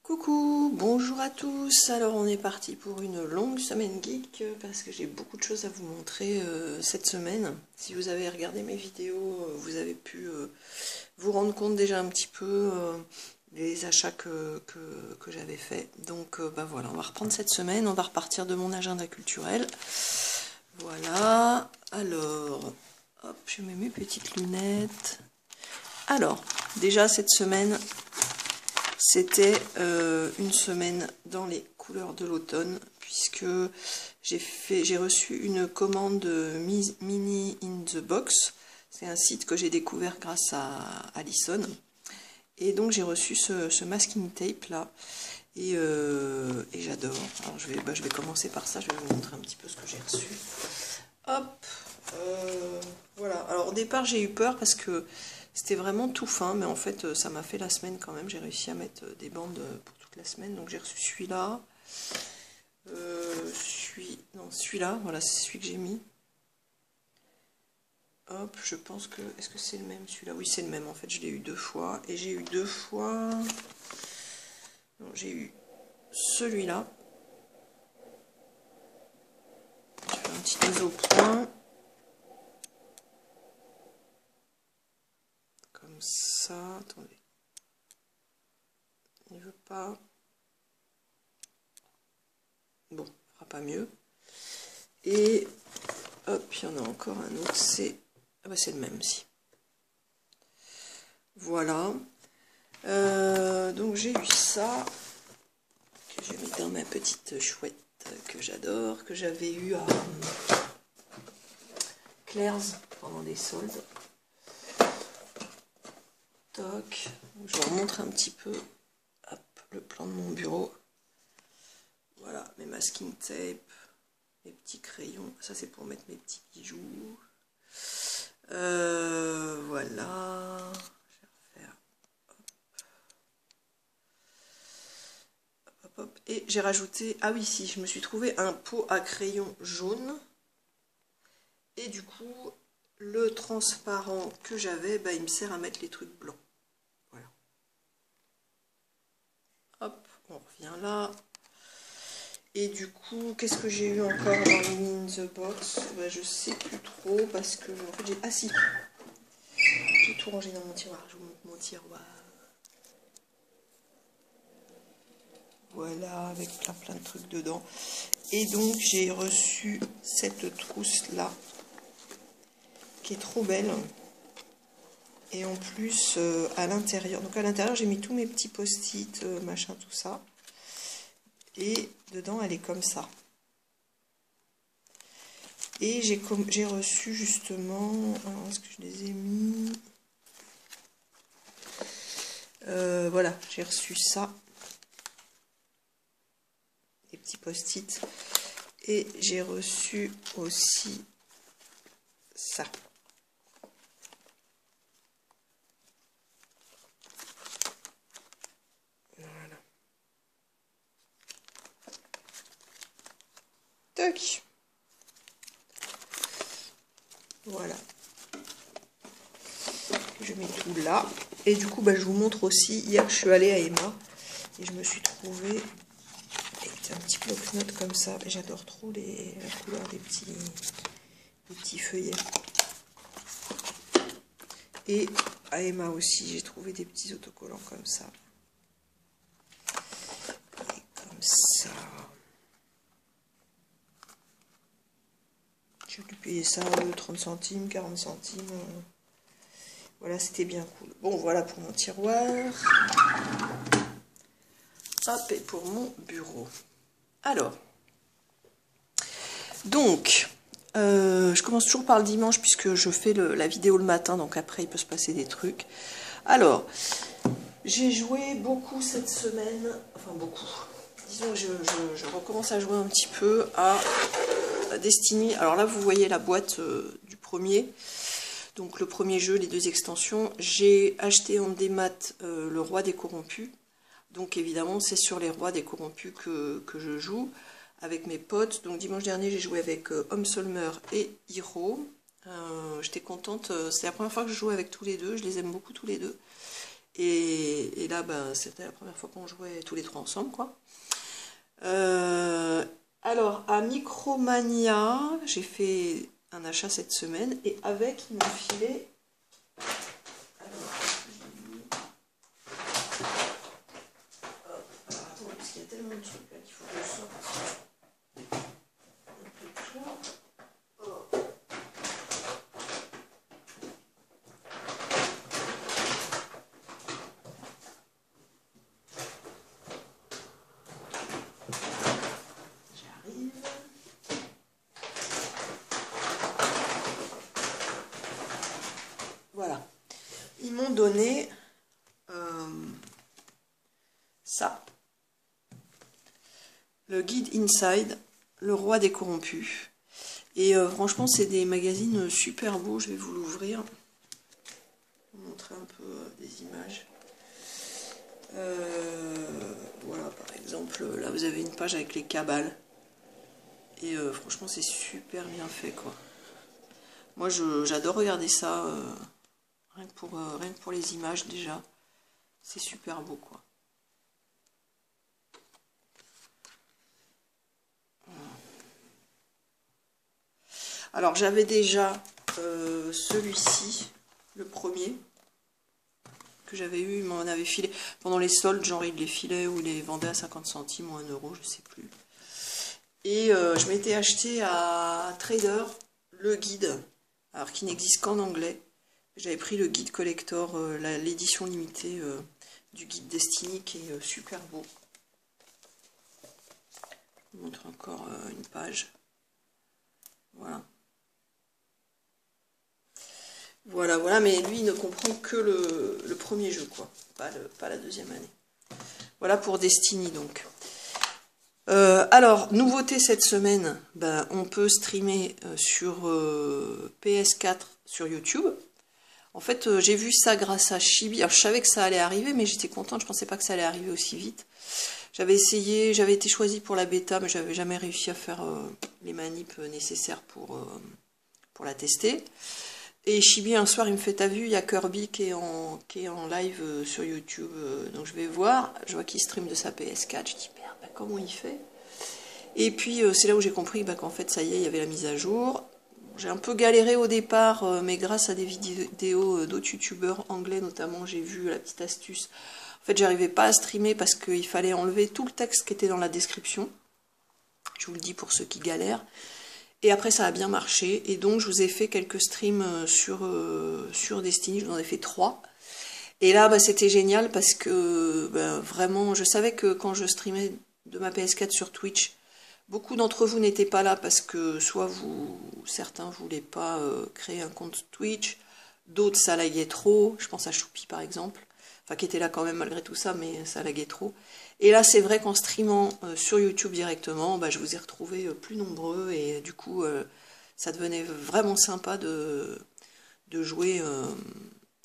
Coucou, bonjour à tous. Alors on est parti pour une longue semaine geek parce que j'ai beaucoup de choses à vous montrer cette semaine. Si vous avez regardé mes vidéos, vous avez pu vous rendre compte déjà un petit peu des achats que j'avais fait. Donc bah voilà, on va reprendre cette semaine, on va repartir de mon agenda culturel. Voilà, alors, hop, je mets mes petites lunettes. Alors, déjà cette semaine, c'était une semaine dans les couleurs de l'automne, puisque j'ai reçu une commande Mini in the Box. C'est un site que j'ai découvert grâce à Alison. Et donc j'ai reçu ce masking tape là. Et j'adore. Alors je vais commencer par ça, je vais vous montrer un petit peu ce que j'ai reçu. Hop, voilà. Alors au départ j'ai eu peur parce que c'était vraiment tout fin, mais en fait ça m'a fait la semaine quand même. J'ai réussi à mettre des bandes pour toute la semaine. Donc j'ai reçu celui-là. Celui-là, voilà, c'est celui que j'ai mis. Hop, je pense que... Est-ce que c'est le même celui-là? Oui, c'est le même. En fait, je l'ai eu deux fois. Et j'ai eu deux fois... Non, j'ai eu celui-là. Je fais un petit mise au point. Comme ça. Attendez. Il ne veut pas... Bon, il fera pas mieux. Et hop, il y en a encore un autre. C'est... Ah bah c'est le même aussi. Voilà. Donc j'ai eu ça. Que j'ai mis dans ma petite chouette que j'adore. Que j'avais eu à Claire's pendant des soldes. Toc. Je vous remontre un petit peu hop, le plan de mon bureau. Voilà, mes masking tape, mes petits crayons. Ça, c'est pour mettre mes petits bijoux. Voilà. Je vais refaire. Hop, hop, hop. Et j'ai rajouté... Ah oui, si, je me suis trouvé un pot à crayon jaune. Et du coup, le transparent que j'avais, bah, il me sert à mettre les trucs blancs. Voilà. Hop, on revient là. Et du coup, qu'est-ce que j'ai eu encore dans le Mini in the Box? Bah, je sais plus trop parce que en fait j'ai... Ah si, j'ai tout rangé dans mon tiroir. Je vous montre mon tiroir. Voilà, avec plein de trucs dedans. Et donc j'ai reçu cette trousse là, qui est trop belle. Et en plus à l'intérieur, donc à l'intérieur j'ai mis tous mes petits post-it, machin, tout ça. Et dedans elle est comme ça. Et j'ai reçu justement, alors est-ce que je les ai mis, voilà, j'ai reçu ça, des petits post-it, et j'ai reçu aussi ça. Voilà. Toc. Voilà. Je mets tout là. Et du coup, bah, je vous montre aussi, hier je suis allée à Emma et je me suis trouvée avec un petit bloc-notes comme ça. J'adore trop la couleur des petits feuillets. Et à Emma aussi, j'ai trouvé des petits autocollants comme ça. Et comme ça. J'ai dû payer ça 30 centimes, 40 centimes. Voilà, c'était bien cool. Bon, voilà pour mon tiroir. Hop, et pour mon bureau. Alors, donc, je commence toujours par le dimanche puisque je fais la vidéo le matin, donc après il peut se passer des trucs. Alors, j'ai joué beaucoup cette semaine, enfin beaucoup. Disons que je recommence à jouer un petit peu à Destiny. Alors là, vous voyez la boîte du premier. Donc le premier jeu, les deux extensions, j'ai acheté en démat le Roi des Corrompus. Donc évidemment c'est sur les Rois des Corrompus que je joue avec mes potes. Donc dimanche dernier j'ai joué avec Homsolmer et Hiro. J'étais contente, c'est la première fois que je joue avec tous les deux, je les aime beaucoup tous les deux. Et là, ben, c'était la première fois qu'on jouait tous les trois ensemble, quoi. Alors, à Micromania, j'ai fait un achat cette semaine, et avec, ils m'ont filé... Alors, attends, parce qu'il y a tellement de trucs là qu'il faut que je sorte. Un peu de tout. Voilà, ils m'ont donné ça, le guide Inside, le roi des corrompus. Et franchement, c'est des magazines super beaux. Je vais vous l'ouvrir, vous montrer un peu des images. Voilà, par exemple, là vous avez une page avec les cabales. Et franchement, c'est super bien fait, quoi. Moi, j'adore regarder ça. Rien que pour les images déjà, c'est super beau, quoi. Alors j'avais déjà celui-ci, le premier, que j'avais eu, il m'en avait filé pendant les soldes, genre il les filait ou il les vendait à 50 centimes ou 1 euro, je sais plus. Et je m'étais acheté à Trader le guide, alors qui n'existe qu'en anglais. J'avais pris le guide collector, l'édition limitée du guide Destiny, qui est super beau. Je vous montre encore une page. Voilà. Voilà, mais lui, il ne comprend que le premier jeu, quoi. Pas la deuxième année. Voilà pour Destiny, donc. Alors, nouveauté cette semaine, ben, on peut streamer sur PS4 sur YouTube. En fait, j'ai vu ça grâce à Chibi. Alors, je savais que ça allait arriver, mais j'étais contente. Je pensais pas que ça allait arriver aussi vite. J'avais essayé, j'avais été choisie pour la bêta, mais j'avais jamais réussi à faire les manips nécessaires pour la tester. Et Chibi, un soir, il me fait, t'as vu, il y a Kirby qui est en live sur YouTube. Donc, je vais voir. Je vois qu'il stream de sa PS4. Je dis, merde, bah, comment il fait? Et puis, c'est là où j'ai compris qu'en fait, ça y est, il y avait la mise à jour. J'ai un peu galéré au départ, mais grâce à des vidéos d'autres youtubeurs anglais notamment, j'ai vu la petite astuce. En fait, j'arrivais pas à streamer parce qu'il fallait enlever tout le texte qui était dans la description. Je vous le dis pour ceux qui galèrent. Et après, ça a bien marché. Et donc, je vous ai fait quelques streams sur Destiny. Je vous en ai fait 3. Et là, bah, c'était génial parce que vraiment, je savais que quand je streamais de ma PS4 sur Twitch, beaucoup d'entre vous n'étaient pas là parce que soit certains ne voulaient pas créer un compte Twitch, d'autres ça laguait trop, je pense à Choupi par exemple, enfin qui était là quand même malgré tout ça, mais ça laguait trop. Et là c'est vrai qu'en streamant sur YouTube directement, bah, je vous ai retrouvés plus nombreux et du coup ça devenait vraiment sympa de jouer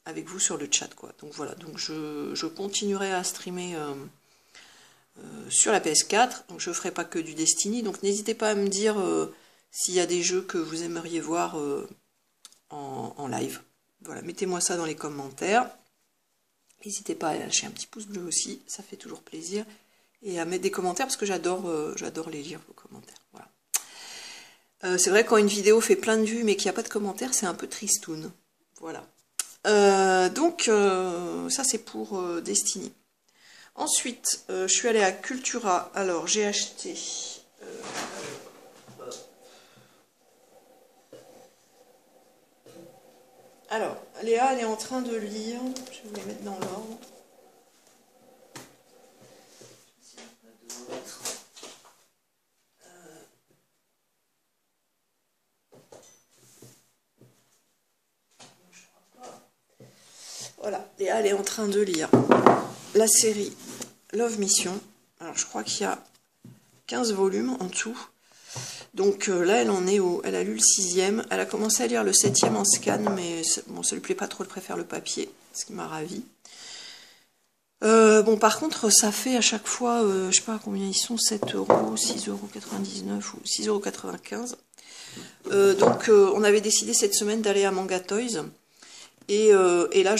avec vous sur le chat, quoi. Donc voilà, donc je continuerai à streamer sur la PS4, donc je ne ferai pas que du Destiny, donc n'hésitez pas à me dire s'il y a des jeux que vous aimeriez voir en live. Voilà, mettez-moi ça dans les commentaires. N'hésitez pas à lâcher un petit pouce bleu aussi, ça fait toujours plaisir. Et à mettre des commentaires parce que j'adore les lire, vos commentaires. Voilà. C'est vrai quand une vidéo fait plein de vues mais qu'il n'y a pas de commentaires, c'est un peu tristoun. Voilà. Donc ça c'est pour Destiny. Ensuite, je suis allée à Cultura. Alors, j'ai acheté... alors, Léa, elle est en train de lire. Je vais vous les mettre dans l'ordre. Voilà, Léa, elle est en train de lire la série Love Mission. Alors, je crois qu'il y a 15 volumes en tout. Donc là, elle en est elle a lu le 6e. Elle a commencé à lire le 7e en scan, mais bon, ça lui plaît pas trop, elle préfère le papier, ce qui m'a ravie. Bon, par contre, ça fait à chaque fois, je sais pas combien ils sont, 7 €, 6,99 € ou 6,95 €. Donc, on avait décidé cette semaine d'aller à Manga Toys. Et là,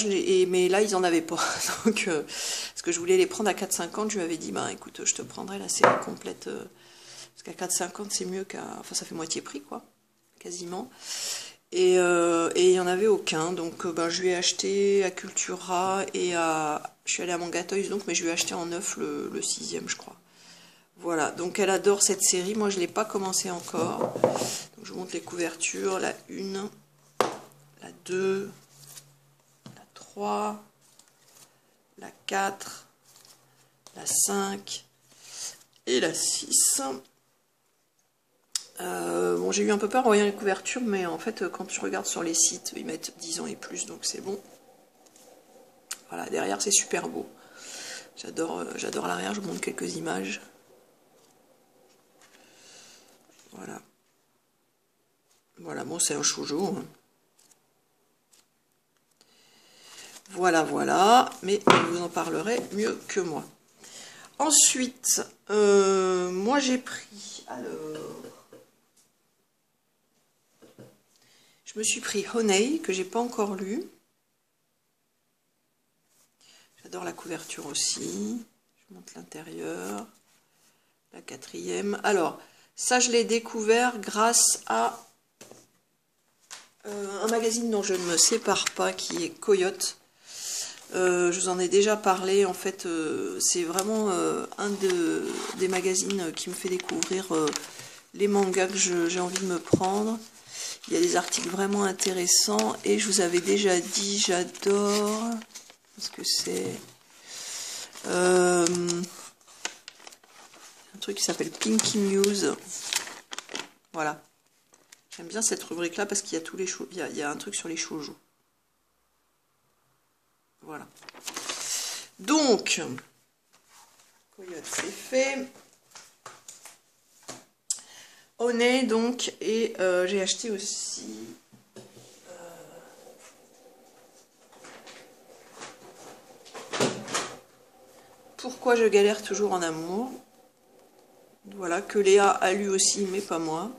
mais là, ils en avaient pas. Donc, parce que je voulais les prendre à 4,50, je lui avais dit, bah écoute, je te prendrai la série complète. Parce qu'à 4,50, c'est mieux qu'à... Enfin, ça fait moitié prix, quoi. Quasiment. Et il n'y en avait aucun. Donc, ben, je lui ai acheté à Cultura et à... Je suis allée à Manga Toys, donc, mais je lui ai acheté en neuf le 6e, je crois. Voilà, donc elle adore cette série. Moi, je ne l'ai pas commencé encore. Donc, je vous montre les couvertures. La 1, la 2, la 3, la 4, la 5 et la 6. Bon, j'ai eu un peu peur en voyant les couvertures, mais en fait, quand je regarde sur les sites, ils mettent 10 ans et plus, donc c'est bon. Voilà, derrière, c'est super beau. J'adore l'arrière, je vous montre quelques images. Voilà. Voilà, bon, c'est un shoujo. Hein. Voilà, voilà, mais vous en parlerez mieux que moi. Ensuite, moi j'ai pris, alors... Je me suis pris Honey, que j'ai pas encore lu. J'adore la couverture aussi. Je montre l'intérieur. La 4e. Alors, ça je l'ai découvert grâce à un magazine dont je ne me sépare pas, qui est Coyote. Je vous en ai déjà parlé. En fait, c'est vraiment un des magazines qui me fait découvrir les mangas que j'ai envie de me prendre. Il y a des articles vraiment intéressants et je vous avais déjà dit, j'adore. Qu'est-ce que c'est un truc qui s'appelle Pinky News. Voilà. J'aime bien cette rubrique-là parce qu'il y a tous les il y a un truc sur les shoujo. Voilà. Donc, Coyote, c'est fait. Honey, donc, et j'ai acheté aussi Pourquoi je galère toujours en amour. Voilà, que Léa a lu aussi, mais pas moi.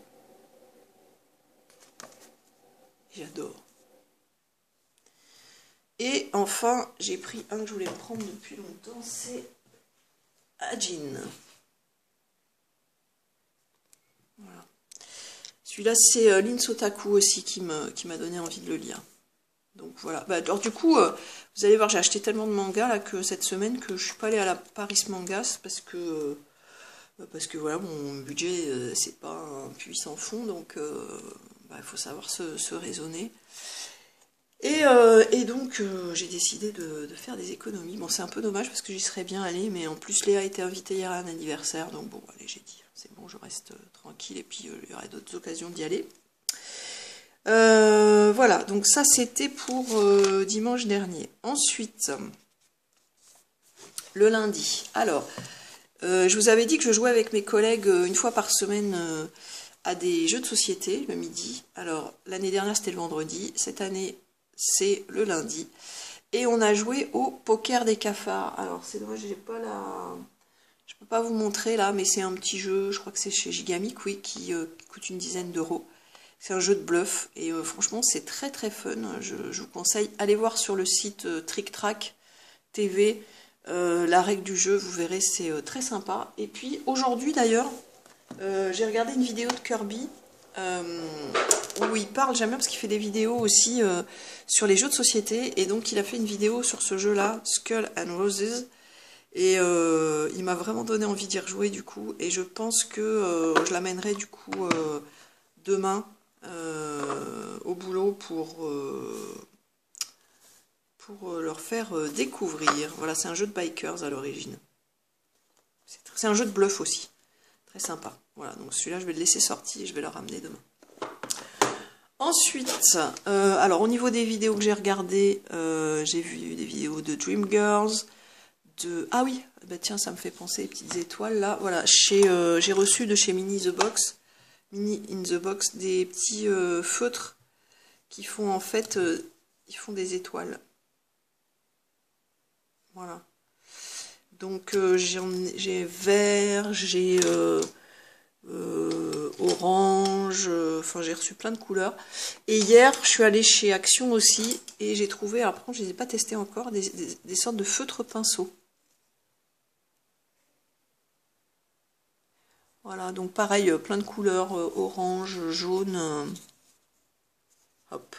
J'adore. Et enfin, j'ai pris un que je voulais prendre depuis longtemps, c'est Ajin. Voilà. Celui-là, c'est Lin Sotaku aussi qui m'a donné envie de le lire. Donc voilà. Bah, alors du coup, vous allez voir, j'ai acheté tellement de mangas là que cette semaine que je suis pas allée à la Paris Mangas parce que voilà, mon budget c'est pas un puits sans fond, donc il faut savoir se raisonner. Et donc j'ai décidé de faire des économies. Bon, c'est un peu dommage parce que j'y serais bien allée, mais en plus Léa a été invitée hier à un anniversaire, donc bon, allez, j'ai dit, c'est bon, je reste tranquille, et puis il y aura d'autres occasions d'y aller. Voilà, donc ça c'était pour dimanche dernier. Ensuite, le lundi. Alors, je vous avais dit que je jouais avec mes collègues une fois par semaine à des jeux de société le midi. Alors, l'année dernière c'était le vendredi, cette année c'est le lundi. Et on a joué au poker des cafards. Alors, c'est dommage, j'ai pas la... Je peux pas vous montrer là, mais c'est un petit jeu, je crois que c'est chez Gigamic, oui, qui coûte une dizaine d'euros. C'est un jeu de bluff et franchement c'est très très fun. Je vous conseille, allez voir sur le site Trick Track TV la règle du jeu, vous verrez, c'est très sympa. Et puis aujourd'hui d'ailleurs, j'ai regardé une vidéo de Kirby où il parle, j'aime bien parce qu'il fait des vidéos aussi sur les jeux de société. Et donc il a fait une vidéo sur ce jeu là, Skull and Roses. Et il m'a vraiment donné envie d'y rejouer du coup. Et je pense que je l'amènerai du coup demain au boulot pour leur faire découvrir. Voilà, c'est un jeu de bikers à l'origine. C'est un jeu de bluff aussi. Très sympa. Voilà, donc celui-là, je vais le laisser sortir et je vais le ramener demain. Ensuite, alors au niveau des vidéos que j'ai regardées, j'ai vu des vidéos de Dreamgirls, ah oui, bah tiens, ça me fait penser les petites étoiles là. Voilà, j'ai reçu de chez Mini in the Box des petits feutres qui font en fait, ils font des étoiles. Voilà. Donc j'ai vert, j'ai orange, enfin j'ai reçu plein de couleurs. Et hier, je suis allée chez Action aussi, et j'ai trouvé, alors par contre je ne les ai pas testés encore, des sortes de feutres pinceaux. Voilà, donc pareil, plein de couleurs, orange, jaune, hop.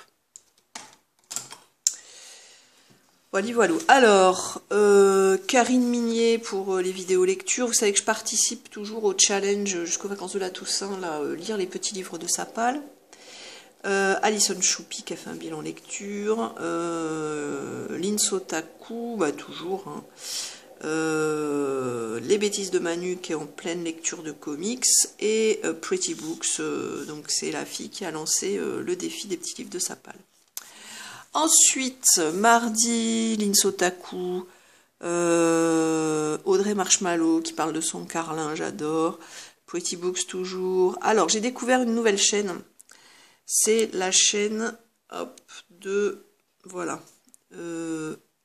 Voilà, voilà. Alors, Karine Minier pour les vidéos lecture. Vous savez que je participe toujours au challenge jusqu'aux vacances de la Toussaint, là, lire les petits livres de Sapal. Alison Choupi qui a fait un bilan lecture. Linsotaku, bah toujours. Hein. Les bêtises de Manu qui est en pleine lecture de comics. Et Pretty Books, donc c'est la fille qui a lancé le défi des petits livres de Sapal. Ensuite, mardi, Linsotaku, Audrey Marshmallow qui parle de son carlin, j'adore. Pretty Books toujours. Alors, j'ai découvert une nouvelle chaîne. C'est la chaîne hop, de, voilà,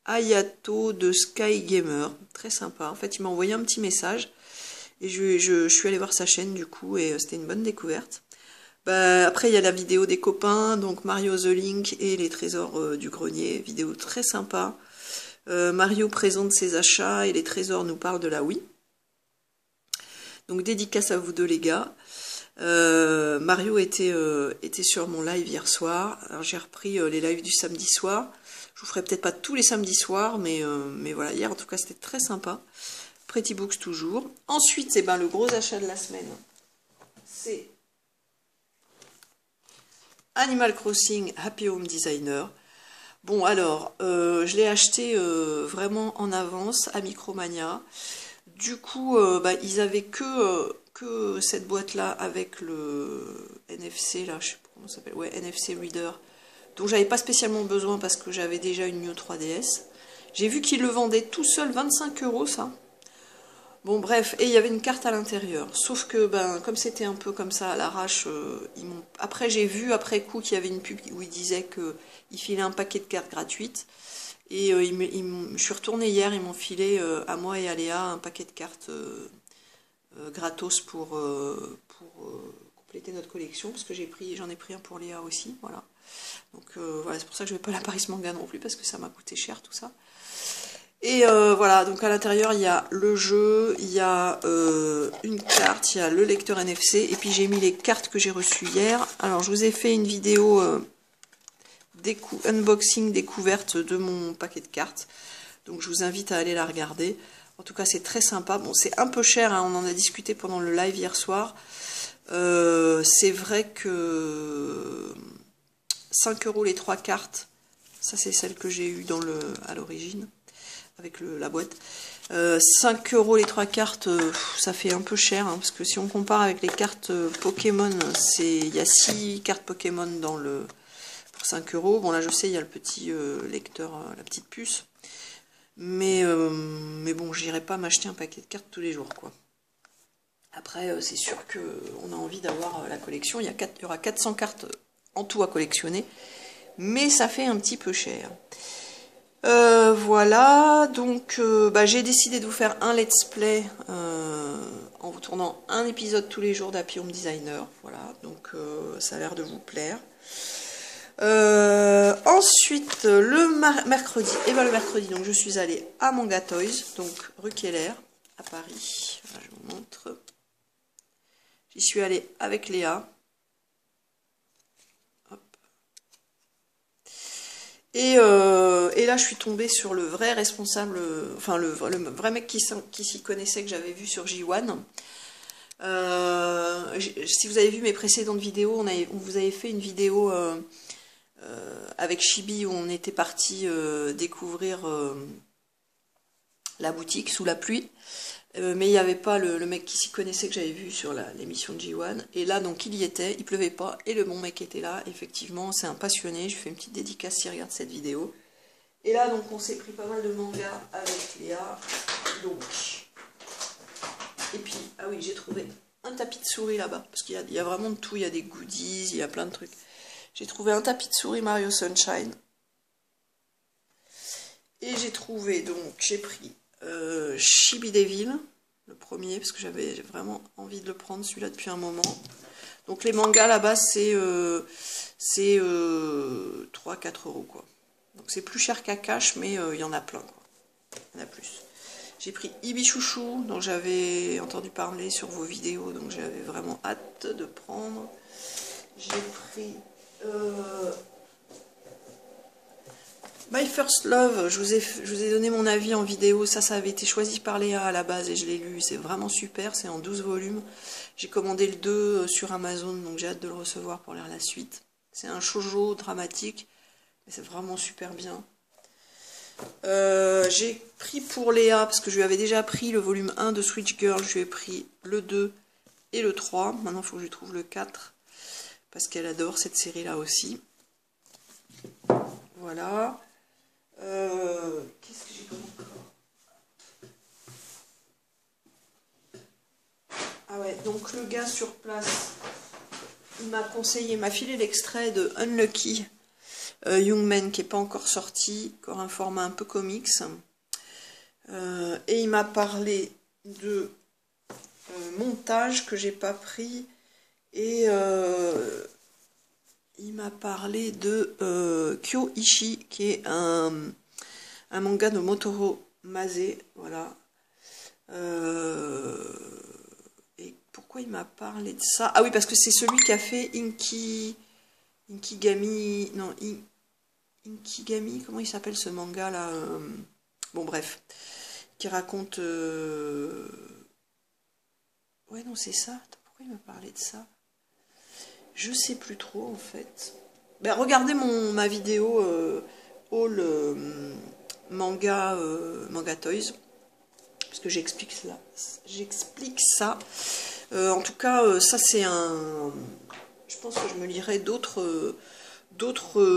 Ayato de Sky Gamer. Très sympa. En fait, il m'a envoyé un petit message. Et je suis allée voir sa chaîne du coup, et c'était une bonne découverte. Bah, après, il y a la vidéo des copains, donc Mario The Link et les trésors du grenier, vidéo très sympa. Mario présente ses achats et les trésors nous parlent de la Wii. Donc dédicace à vous deux les gars. Mario était sur mon live hier soir. Alors j'ai repris les lives du samedi soir. Je vous ferai peut-être pas tous les samedis soirs, mais voilà, hier en tout cas c'était très sympa. Pretty Books toujours. Ensuite, c'est ben, le gros achat de la semaine. C'est Animal Crossing Happy Home Designer. Bon alors, je l'ai acheté vraiment en avance à Micromania. Du coup, bah, ils avaient que cette boîte là avec le NFC là, je sais pas comment ça s'appelle, ouais, NFC Reader, dont j'avais pas spécialement besoin parce que j'avais déjà une Neo 3DS. J'ai vu qu'ils le vendaient tout seul 25 € ça. Bon bref, et il y avait une carte à l'intérieur, sauf que ben comme c'était un peu comme ça à l'arrache, après j'ai vu après coup qu'il y avait une pub où ils disaient qu'ils filaient un paquet de cartes gratuites, et je suis retournée hier, ils m'ont filé à moi et à Léa un paquet de cartes gratos pour compléter notre collection, parce que j'en ai pris un pour Léa aussi, voilà. Donc voilà, c'est pour ça que je ne vais pas à la Paris Manga non plus, parce que ça m'a coûté cher tout ça. Et voilà, donc à l'intérieur, il y a le jeu, il y a une carte, il y a le lecteur NFC, et puis j'ai mis les cartes que j'ai reçues hier. Alors, je vous ai fait une vidéo unboxing découverte de mon paquet de cartes. Donc, je vous invite à aller la regarder. En tout cas, c'est très sympa. Bon, c'est un peu cher, hein, on en a discuté pendant le live hier soir. C'est vrai que 5 € les 3 cartes, ça c'est celle que j'ai eue à l'origine. Avec la boîte. 5 € les 3 cartes, ça fait un peu cher, hein, parce que si on compare avec les cartes Pokémon, il y a 6 cartes Pokémon pour 5 €. Bon là je sais, il y a le petit lecteur, la petite puce. Mais bon, j'irai pas m'acheter un paquet de cartes tous les jours, quoi. Après, c'est sûr qu'on a envie d'avoir la collection. Il y aura 400 cartes en tout à collectionner, mais ça fait un petit peu cher. Voilà, donc bah, j'ai décidé de vous faire un let's play en vous tournant un épisode tous les jours d'Happy Home Designer. Voilà, donc ça a l'air de vous plaire. Ensuite, le mercredi, et ben le mercredi, donc je suis allée à Manga Toys, donc rue Keller, à Paris. Voilà, je vous montre. J'y suis allée avec Léa. Et là, je suis tombée sur le vrai responsable, enfin le vrai mec qui s'y connaissait, que j'avais vu sur J1. Si vous avez vu mes précédentes vidéos, on vous avait fait une vidéo avec Chibi où on était parti découvrir la boutique sous la pluie. Mais il n'y avait pas le mec qui s'y connaissait que j'avais vu sur l'émission de J1. Et là, donc, il y était, il pleuvait pas, et le bon mec était là. Effectivement, c'est un passionné. Je fais une petite dédicace s'il regarde cette vidéo. Et là, donc, on s'est pris pas mal de mangas avec Léa. Donc, et puis, ah oui, j'ai trouvé un tapis de souris là-bas. Parce qu'il y a vraiment de tout. Il y a des goodies, il y a plein de trucs. J'ai trouvé un tapis de souris Mario Sunshine. Et j'ai trouvé, donc, j'ai pris Chibi Devil, le premier, parce que j'avais vraiment envie de le prendre, celui-là, depuis un moment. Donc les mangas là-bas c'est 3-4 euros quoi. Donc c'est plus cher qu'Akash, mais il y en a plein quoi. Il y en a plus. J'ai pris Ibichouchou, dont j'avais entendu parler sur vos vidéos, donc j'avais vraiment hâte de prendre. J'ai pris My First Love, je vous ai donné mon avis en vidéo, ça avait été choisi par Léa à la base et je l'ai lu, c'est vraiment super, c'est en 12 volumes. J'ai commandé le 2 sur Amazon, donc j'ai hâte de le recevoir pour lire la suite. C'est un shoujo dramatique, mais c'est vraiment super bien. J'ai pris pour Léa, parce que je lui avais déjà pris le volume 1 de Switch Girl, je lui ai pris le 2 et le 3. Maintenant il faut que je lui trouve le 4, parce qu'elle adore cette série-là aussi. Voilà. Qu'est-ce que j'ai comme encore? Ah ouais, donc le gars sur place, il m'a conseillé, il m'a filé l'extrait de Unlucky Young Man qui n'est pas encore sorti, encore un format un peu comics. Et il m'a parlé de montage que j'ai pas pris et il m'a parlé de Kyo-Ishi qui est un manga de Motoro Mase, voilà. Et pourquoi il m'a parlé de ça? Ah oui, parce que c'est celui qui a fait Inkigami, non, Inkigami, comment il s'appelle ce manga là? Bon bref, qui raconte... Ouais non c'est ça, attends, pourquoi il m'a parlé de ça? Je sais plus trop en fait. Ben, regardez ma vidéo All Manga Toys, parce que j'explique ça. En tout cas, ça c'est un... Je pense que je me lirai d'autres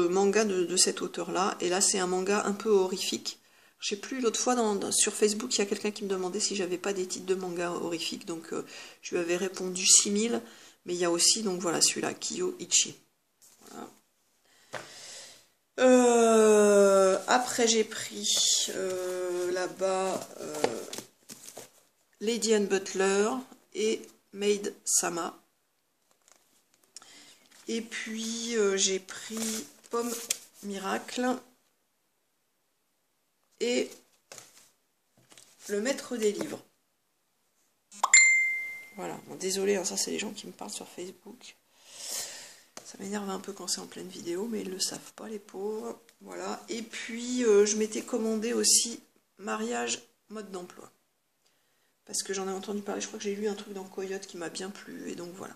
mangas de cet auteur-là. Et là, c'est un manga un peu horrifique. Je sais plus, l'autre fois, sur Facebook, il y a quelqu'un qui me demandait si j'avais pas des titres de mangas horrifiques. Donc, je lui avais répondu 6000. Mais il y a aussi, donc voilà, celui-là, Kyo-Ichi. Voilà. Après, j'ai pris là-bas Lady and Butler et Maid Sama. Et puis j'ai pris Pomme Miracle et Le Maître des Livres. Voilà, bon, désolé, hein, ça c'est les gens qui me parlent sur Facebook. Ça m'énerve un peu quand c'est en pleine vidéo, mais ils ne le savent pas les pauvres. Voilà, et puis je m'étais commandé aussi Mariage mode d'emploi. Parce que j'en ai entendu parler, je crois que j'ai lu un truc dans Coyote qui m'a bien plu, et donc voilà.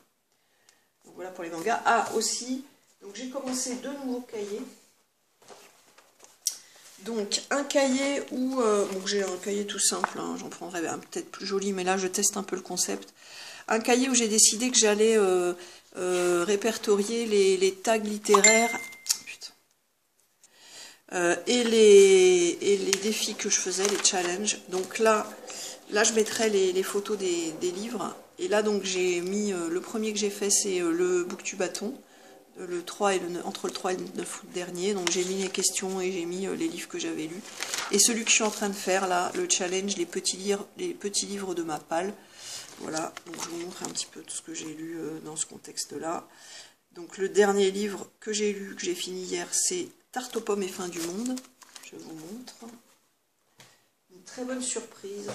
Donc voilà pour les mangas. Ah, aussi, donc j'ai commencé 2 nouveaux cahiers. Donc un cahier où, donc j'ai un cahier tout simple, hein, j'en prendrai peut-être plus joli, mais là je teste un peu le concept. Un cahier où j'ai décidé que j'allais répertorier les tags littéraires et les défis que je faisais, les challenges. Donc là je mettrai les photos des livres. Et là donc j'ai mis, le premier que j'ai fait c'est le Booktube bâton. Le 3 et entre le 3 et le 9 août dernier, donc j'ai mis les questions et j'ai mis les livres que j'avais lus. Et celui que je suis en train de faire là, le challenge, les petits livres de ma palle. Voilà, donc je vous montre un petit peu tout ce que j'ai lu dans ce contexte-là. Donc le dernier livre que j'ai lu, que j'ai fini hier, c'est Tarte aux pommes et fin du monde. Je vous montre. Une très bonne surprise.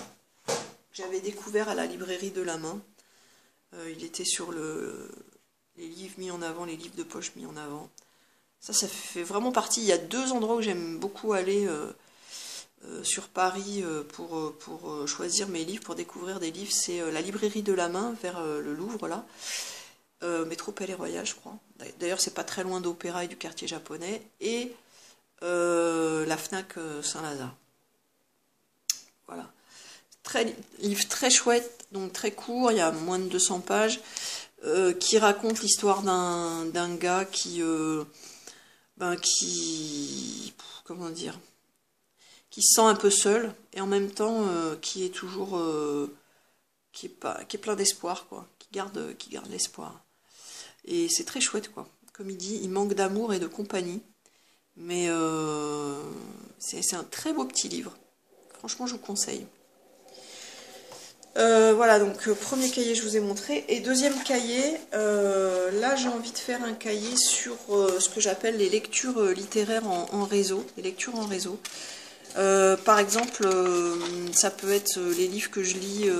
J'avais découvert à la librairie de la main. Il était sur les livres mis en avant, les livres de poche mis en avant. Ça fait vraiment partie. Il y a 2 endroits où j'aime beaucoup aller sur Paris pour choisir mes livres, pour découvrir des livres. C'est la librairie de la main vers le Louvre, là. Métro Palais Royal, je crois. D'ailleurs, c'est pas très loin d'Opéra et du quartier japonais. Et la Fnac Saint-Lazare. Voilà. Livre très chouette, donc très court, il y a moins de 200 pages. Qui raconte l'histoire d'un gars comment dire, qui se sent un peu seul et en même temps qui est toujours qui est plein d'espoir, quoi, qui garde l'espoir. Et c'est très chouette, quoi. Comme il dit, il manque d'amour et de compagnie, mais c'est un très beau petit livre. Franchement, je vous conseille. Voilà, donc premier cahier je vous ai montré. Et deuxième cahier, là j'ai envie de faire un cahier sur ce que j'appelle les lectures littéraires en réseau. Les lectures en réseau. Par exemple, ça peut être les livres que je lis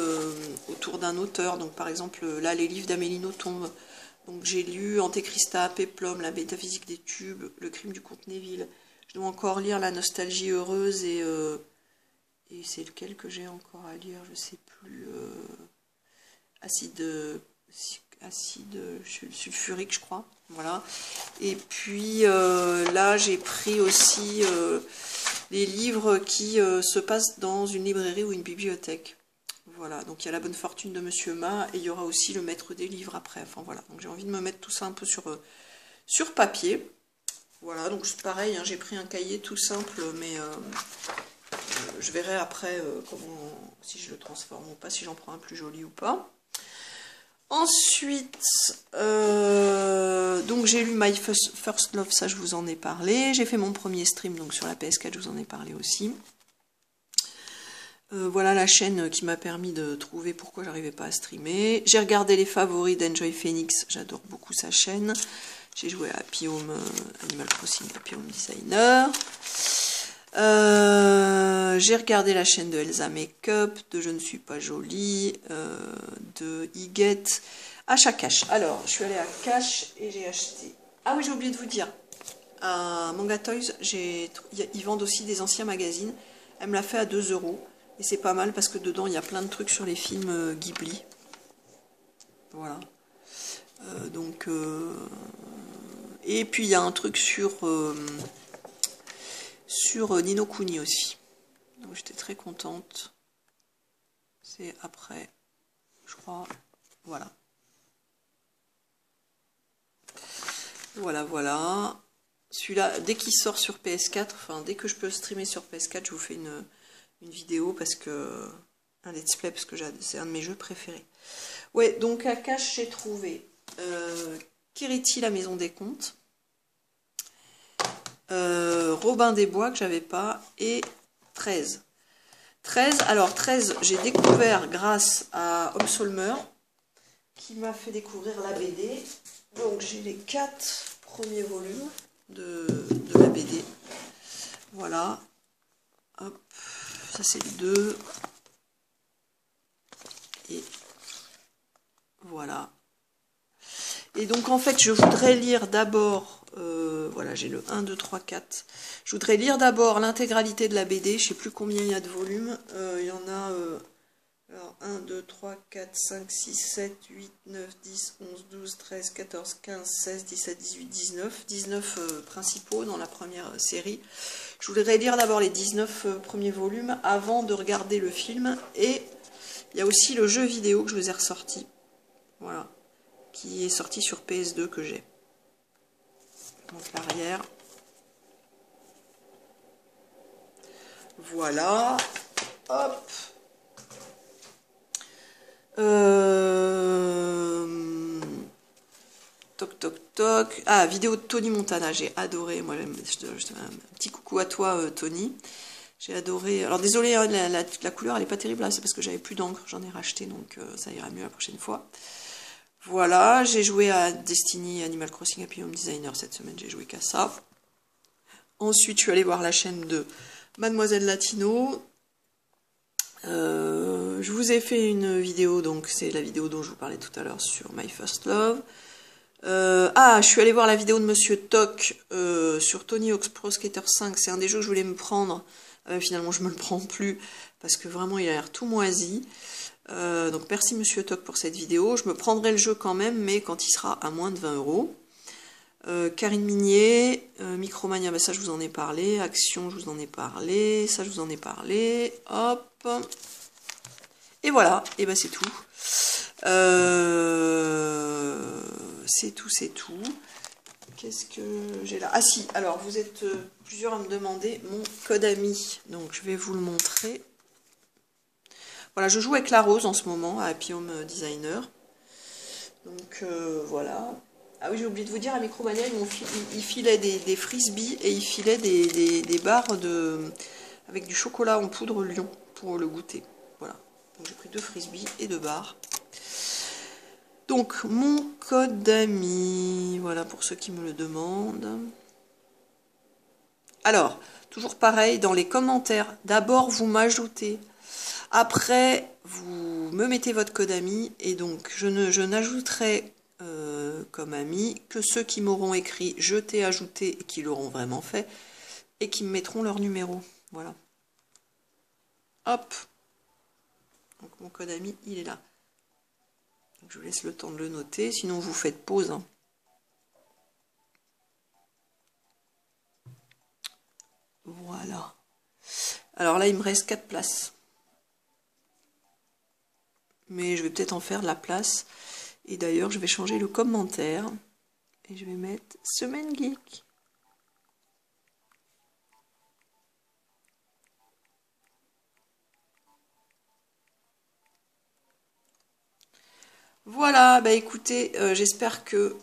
autour d'un auteur. Donc par exemple, là les livres d'Amélie Nothomb. Donc j'ai lu Antéchrista, Péplum, La métaphysique des tubes, Le crime du comte Neville. Je dois encore lire La nostalgie heureuse et c'est lequel que j'ai encore à lire, je sais plus. Acide sulfurique, je crois. Voilà. Et puis là j'ai pris aussi les livres qui se passent dans une librairie ou une bibliothèque. Voilà, donc il y a La bonne fortune de Monsieur Ma et il y aura aussi Le maître des livres après. Enfin voilà, donc j'ai envie de me mettre tout ça un peu sur papier. Voilà, donc c'est pareil, hein, j'ai pris un cahier tout simple, mais je verrai après si je le transforme ou pas, si j'en prends un plus joli ou pas. Ensuite, donc j'ai lu My First Love, ça je vous en ai parlé. J'ai fait mon premier stream donc sur la PS4, je vous en ai parlé aussi. Voilà la chaîne qui m'a permis de trouver pourquoi j'arrivais pas à streamer. J'ai regardé les favoris d'Enjoy Phoenix, j'adore beaucoup sa chaîne. J'ai joué à Happy Home Animal Crossing, Happy Home Designer. J'ai regardé la chaîne de Elsa Makeup, de Je ne suis pas jolie, de Higuette, Achat Cash. Alors, je suis allée à Cash et j'ai acheté... Ah oui, j'ai oublié de vous dire. À Manga Toys, ils vendent aussi des anciens magazines. Elle me l'a fait à 2 €. Et c'est pas mal parce que dedans, il y a plein de trucs sur les films Ghibli. Voilà. Et puis, il y a un truc sur Ni no Kuni aussi. Donc, j'étais très contente. C'est après, je crois. Voilà. Voilà. Celui-là, dès qu'il sort sur PS4, enfin, dès que je peux streamer sur PS4, je vous fais une vidéo parce que un let's play parce que c'est un de mes jeux préférés. Ouais, donc à Cash j'ai trouvé Kiriti, la maison des contes, Robin des Bois que j'avais pas et 13. Alors 13 j'ai découvert grâce à Homme Solmer qui m'a fait découvrir la BD. Donc j'ai les 4 premiers volumes de la BD. Voilà. Hop. Ça c'est les 2. Et voilà. Et donc en fait je voudrais lire d'abord, voilà j'ai le 1, 2, 3, 4. Je voudrais lire d'abord l'intégralité de la BD, je sais plus combien il y a de volumes. Il y en a alors 1, 2, 3, 4, 5, 6, 7, 8, 9, 10, 11, 12, 13, 14, 15, 16, 17, 18, 19. 19 principaux dans la première série. Je voudrais lire d'abord les 19 premiers volumes avant de regarder le film. Et il y a aussi le jeu vidéo que je vous ai ressorti. Voilà. Qui est sorti sur PS2 que j'ai. Donc l'arrière. Voilà. Hop. Toc toc toc. Ah, vidéo de Tony Montana, j'ai adoré. Moi, un petit coucou à toi, Tony. J'ai adoré. Alors désolé, hein, la couleur elle est pas terrible là, c'est parce que j'avais plus d'encre, j'en ai racheté, donc ça ira mieux la prochaine fois. Voilà, j'ai joué à Destiny Animal Crossing Happy Home Designer cette semaine, j'ai joué qu'à ça. Ensuite, je suis allée voir la chaîne de Mademoiselle Latino. Je vous ai fait une vidéo, donc c'est la vidéo dont je vous parlais tout à l'heure sur My First Love. Je suis allée voir la vidéo de Monsieur Toc sur Tony Hawk's Pro Skater 5. C'est un des jeux que je voulais me prendre. Finalement, je me le prends plus parce que vraiment, il a l'air tout moisi. Donc, merci Monsieur Toc pour cette vidéo. Je me prendrai le jeu quand même, mais quand il sera à moins de 20 €. Karine Minier, Micromania, ben ça je vous en ai parlé. Action, je vous en ai parlé. Ça, je vous en ai parlé. Hop. Et voilà, et ben c'est tout. C'est tout. Qu'est-ce que j'ai là? Ah si, alors vous êtes plusieurs à me demander mon code ami. Donc je vais vous le montrer. Voilà, je joue avec la rose en ce moment à Happy Home Designer. Donc voilà. Ah oui, j'ai oublié de vous dire, à Micromania, ils filaient des frisbees et ils filaient des barres avec du chocolat en poudre Lion pour le goûter. Voilà. J'ai pris 2 frisbees et 2 barres. Donc, mon code d'amis, voilà pour ceux qui me le demandent. Alors, toujours pareil, dans les commentaires, d'abord vous m'ajoutez. Après, vous me mettez votre code ami et donc je n'ajouterai comme ami que ceux qui m'auront écrit « Je t'ai ajouté » et qui l'auront vraiment fait et qui me mettront leur numéro. Voilà. Hop. Donc mon code ami, il est là. Donc, je vous laisse le temps de le noter, sinon vous faites pause. Hein. Voilà. Alors là, il me reste 4 places. Mais je vais peut-être en faire de la place. Et d'ailleurs, je vais changer le commentaire. Et je vais mettre Semaine Geek. Voilà, bah écoutez, j'espère que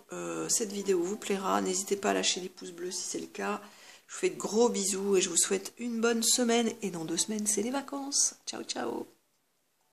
cette vidéo vous plaira. N'hésitez pas à lâcher des pouces bleus si c'est le cas. Je vous fais de gros bisous et je vous souhaite une bonne semaine. Et dans 2 semaines, c'est les vacances. Ciao, ciao.